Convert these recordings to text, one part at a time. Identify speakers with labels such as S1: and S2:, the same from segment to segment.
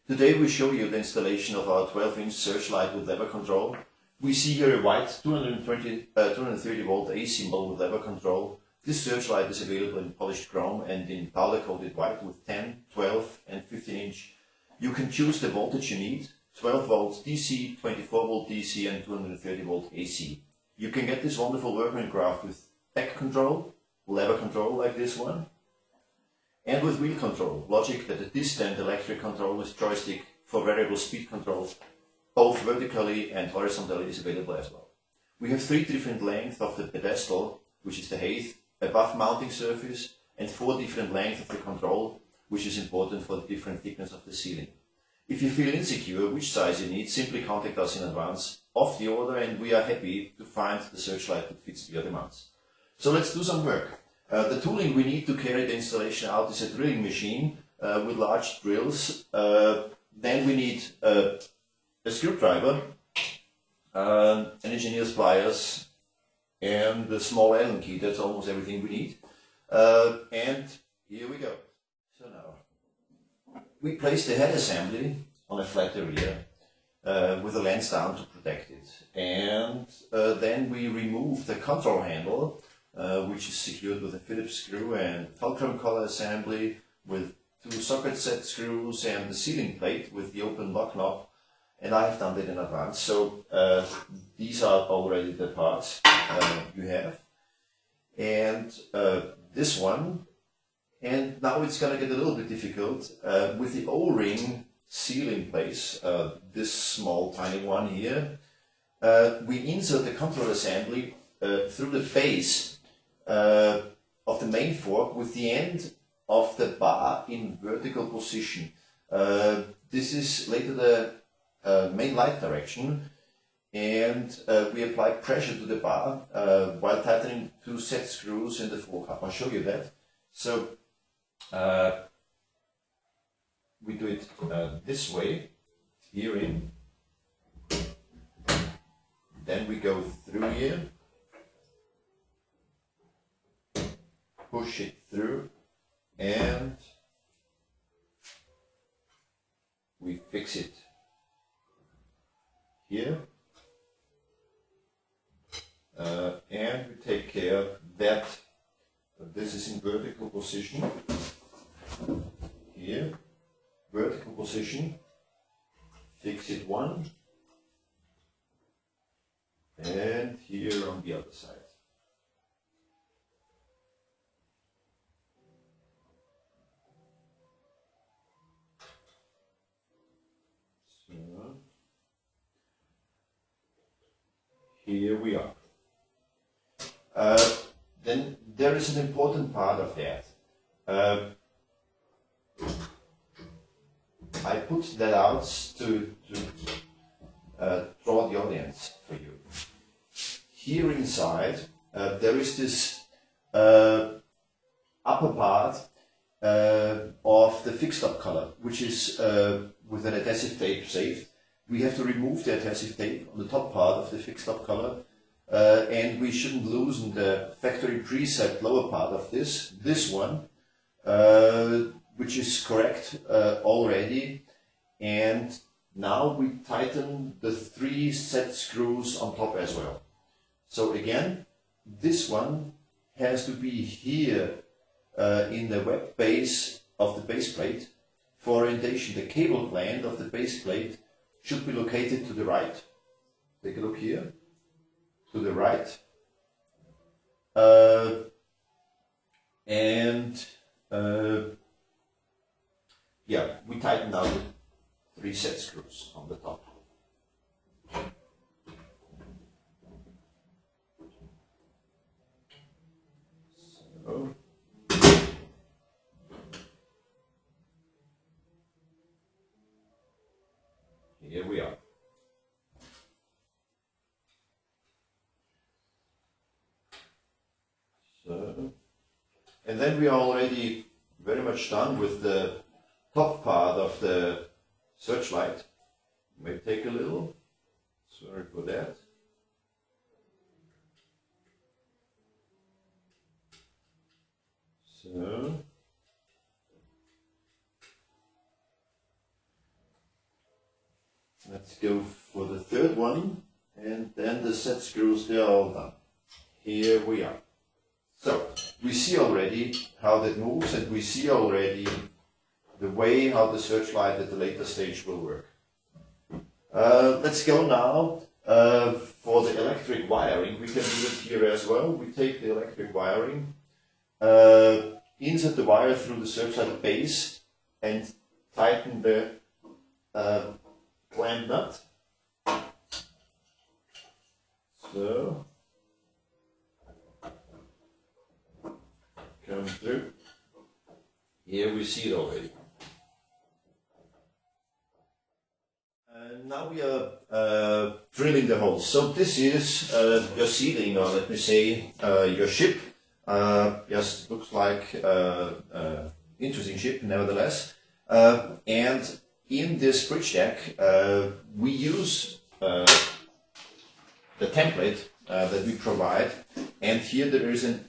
S1: Today we show you the installation of our 12-inch searchlight with lever control. We see here a white 230 volt AC model with lever control. This searchlight is available in polished chrome and in powder coated white with 10, 12 and 15 inch. You can choose the voltage you need, 12 volt DC, 24 volt DC and 230 volt AC. You can get this wonderful workman craft with tech control, lever control like this one, and with wheel control, logic that a distant electric control with joystick for variable speed control, both vertically and horizontally, is available as well. We have 3 different lengths of the pedestal, which is the height, above mounting surface, and 4 different lengths of the control, which is important for the different thickness of the ceiling. If you feel insecure which size you need, simply contact us in advance of the order and we are happy to find the searchlight that fits your demands. So let's do some work. The tooling we need to carry the installation out is a drilling machine with large drills. Then we need a screwdriver, an engineer's pliers, and a small Allen key. That's almost everything we need. And here we go. So now we place the head assembly on a flat area with the lens down to protect it. And then we remove the control handle, which is secured with a Phillips screw and fulcrum collar assembly with 2 socket set screws and the sealing plate with the open lock knob. And I have done that in advance. So these are already the parts you have. And this one. And now it's going to get a little bit difficult with the O-ring seal in place, this small tiny one here. We insert the control assembly through the base of the main fork with the end of the bar in vertical position. This is later the main light direction, and we apply pressure to the bar while tightening 2 set screws in the fork hub. I'll show you that. So we do it this way, here in, then we go through here, push it through, and we fix it here, and we take care that this is in vertical position, here, vertical position, fix it one, and here on the other side. So, here we are. Then there is an important part of that. I put that out to draw the audience for you. Here inside there is this upper part of the fixed up color, which is with an adhesive tape saved. We have to remove the adhesive tape on the top part of the fixed up color, and we shouldn't loosen the factory preset lower part of this one, which is correct already. And now we tighten the 3 set screws on top as well. So again, this one has to be here in the web base of the base plate for orientation. The cable gland of the base plate should be located to the right. Take a look here, to the right. Yeah, we tighten now the 3 set screws on the top. So, here we are. So, and then we are already very much done with the top part of the searchlight. May take a little, sorry for that. So, Let's go for the third one, and then the set screws, they are all done. Here we are. So, we see already how that moves, and we see already the way how the searchlight at the later stage will work. Let's go now for the electric wiring. We can do it here as well. We take the electric wiring, insert the wire through the searchlight base, and tighten the clamp nut. So, come through. Here we see it already. Now we are drilling the holes. So this is your ceiling, or let me say your ship. Just looks like interesting ship, nevertheless. And in this bridge deck, we use the template that we provide, and here there is an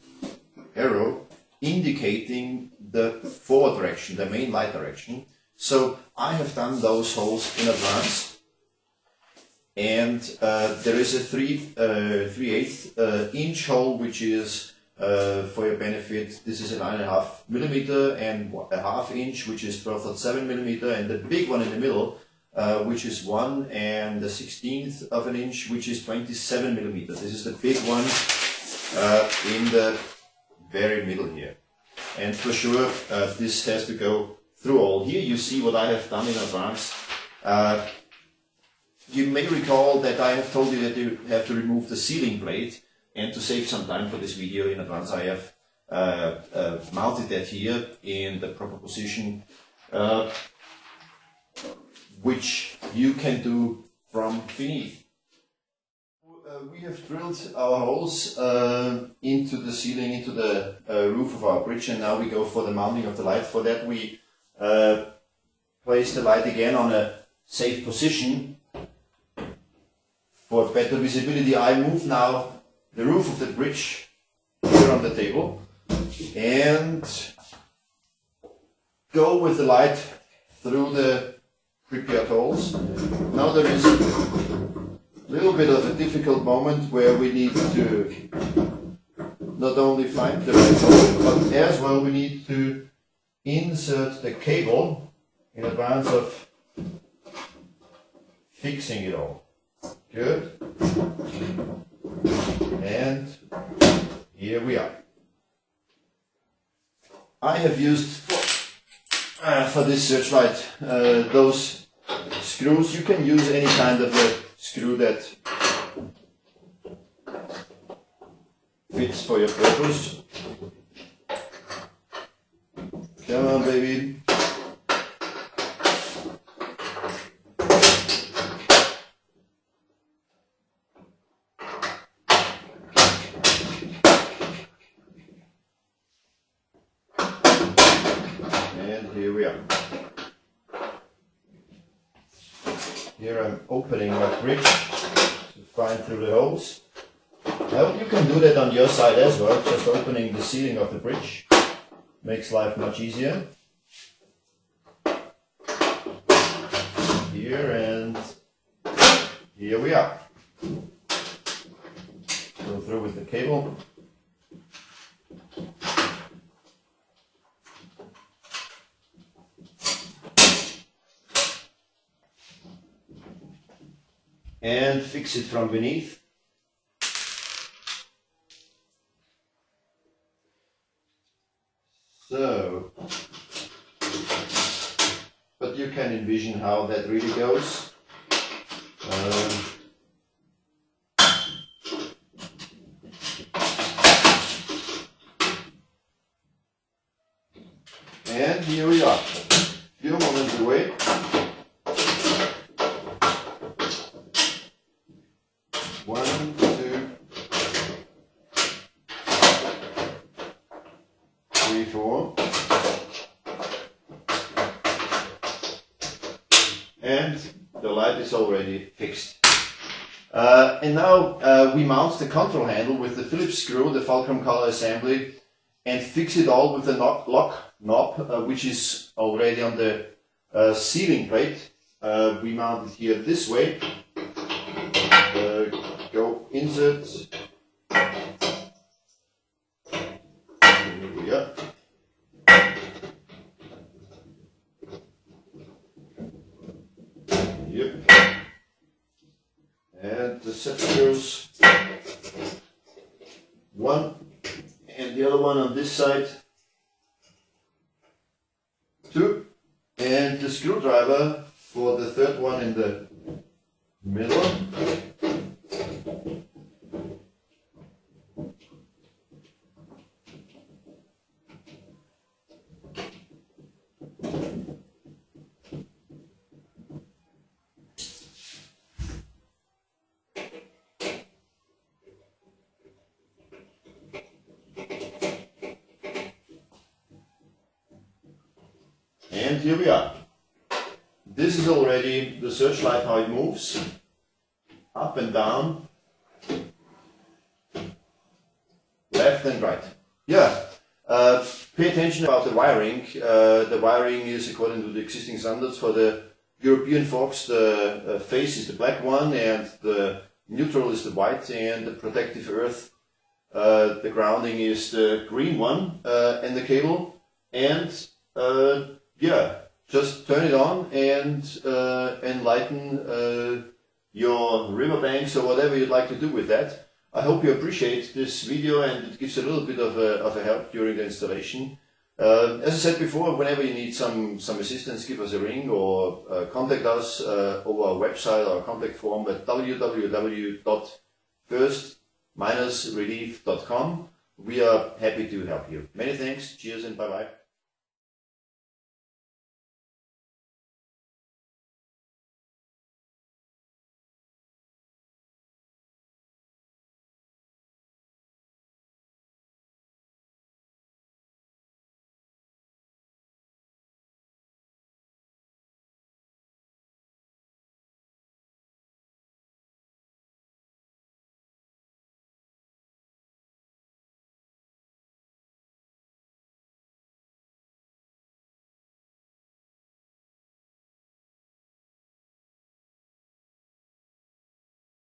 S1: arrow indicating the forward direction, the main light direction. So I have done those holes in advance, and there is a 3/8 inch hole, which is for your benefit. This is a 9.5 millimeter, and a 1/2 inch, which is 12.7 millimeter, and the big one in the middle, which is 1 1/16 of an inch, which is 27 millimeter. This is the big one in the very middle here, and for sure this has to go through all. Here you see what I have done in advance. You may recall that I have told you that you have to remove the sealing plate, and to save some time for this video in advance, I have mounted that here in the proper position, which you can do from beneath. We have drilled our holes into the ceiling, into the roof of our bridge, and now we go for the mounting of the light. For that we place the light again on a safe position. For better visibility, I move now the roof of the bridge here on the table and go with the light through the prepared holes. Now there is a little bit of a difficult moment where we need to not only find the right hole, but as well we need to insert the cable in advance of fixing it all. Good. And here we are. I have used for this searchlight those screws. You can use any kind of a screw that fits for your purpose. Come on, baby. And here we are. Here I'm opening my bridge to find through the holes. Now you can do that on your side as well, just opening the ceiling of the bridge. Makes life much easier. Here and here we are. Go through with the cable. And fix it from beneath. So, but you can envision how that really goes. And here we are. A few moments away. One, two, three, four. And the light is already fixed. And now we mount the control handle with the Phillips screw, the fulcrum collar assembly, and fix it all with the lock knob, which is already on the ceiling plate. We mount it here this way. Go insert. Here we are. Yep. And the set screws. One and the other one on this side. Two. And the screwdriver for the third one in the middle. And here we are. This is already the searchlight, how it moves, up and down, left and right. Yeah, pay attention about the wiring. The wiring is according to the existing standards. For the European Fox, the face is the black one and the neutral is the white, and the protective earth, the grounding is the green one, and the cable. And yeah, just turn it on and enlighten your riverbanks or whatever you'd like to do with that. I hope you appreciate this video and it gives a little bit of a help during the installation. As I said before, whenever you need some assistance, give us a ring or contact us over our website or contact form at www.1st-Relief.com. We are happy to help you. Many thanks, cheers and bye-bye.